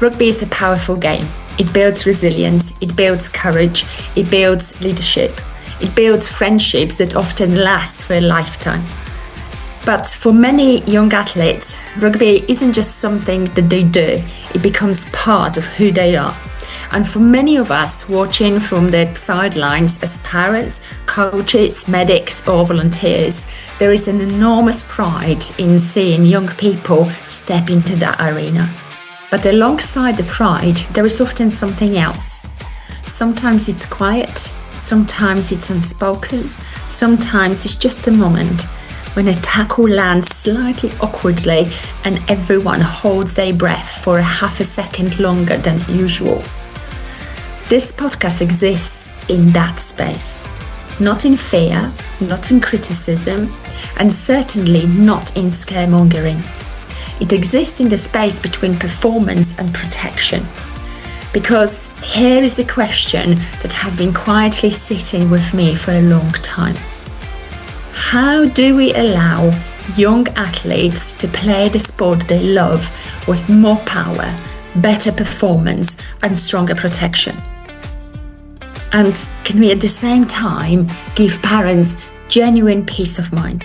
Rugby is a powerful game. It builds resilience, it builds courage, it builds leadership, it builds friendships that often last for a lifetime. But for many young athletes, rugby isn't just something that they do, it becomes part of who they are. And for many of us watching from the sidelines as parents, coaches, medics or volunteers, there is an enormous pride in seeing young people step into that arena. But alongside the pride, there is often something else. Sometimes it's quiet, sometimes it's unspoken, sometimes it's just a moment when a tackle lands slightly awkwardly and everyone holds their breath for a half a second longer than usual. This podcast exists in that space, not in fear, not in criticism, and certainly not in scaremongering. It exists in the space between performance and protection. Because here is a question that has been quietly sitting with me for a long time. How do we allow young athletes to play the sport they love with more power, better performance, and stronger protection? And can we at the same time give parents genuine peace of mind?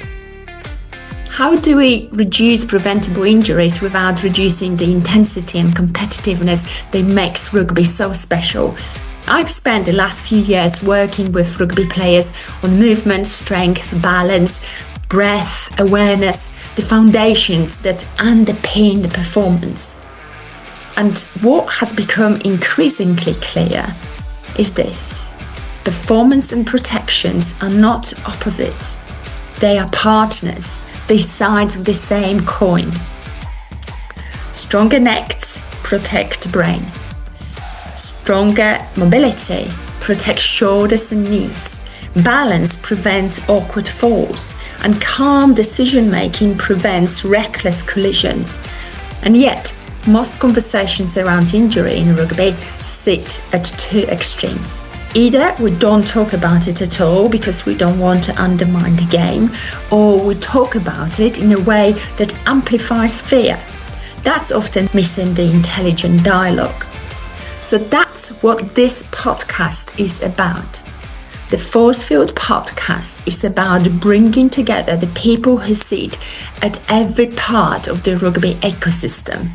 How do we reduce preventable injuries without reducing the intensity and competitiveness that makes rugby so special? I've spent the last few years working with rugby players on movement, strength, balance, breath, awareness, the foundations that underpin the performance. And what has become increasingly clear is this: performance and protections are not opposites. They are partners. They're sides of the same coin. Stronger necks protect brain. Stronger mobility protects shoulders and knees. Balance prevents awkward falls. And calm decision-making prevents reckless collisions. And yet, most conversations around injury in rugby sit at two extremes. Either we don't talk about it at all because we don't want to undermine the game, or we talk about it in a way that amplifies fear. That's often missing the intelligent dialogue. So that's what this podcast is about. The ForceField podcast is about bringing together the people who sit at every part of the rugby ecosystem.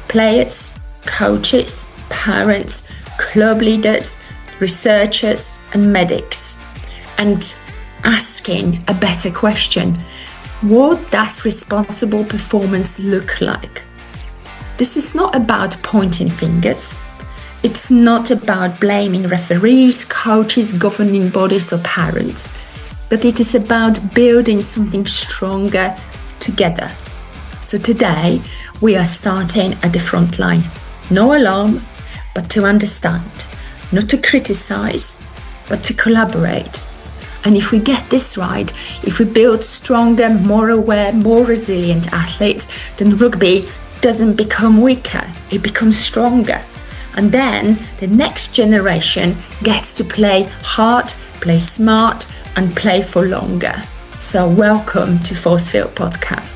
Players, coaches, parents, club leaders, researchers and medics, and asking a better question: what does responsible performance look like? This is not about pointing fingers. It's not about blaming referees, coaches, governing bodies or parents, but it is about building something stronger together. So today we are starting at the front line. No alarm, but to understand. Not to criticize, but to collaborate. And if we get this right, if we build stronger, more aware, more resilient athletes, then rugby doesn't become weaker, it becomes stronger. And then the next generation gets to play hard, play smart, and play for longer. So welcome to ForceField Podcast.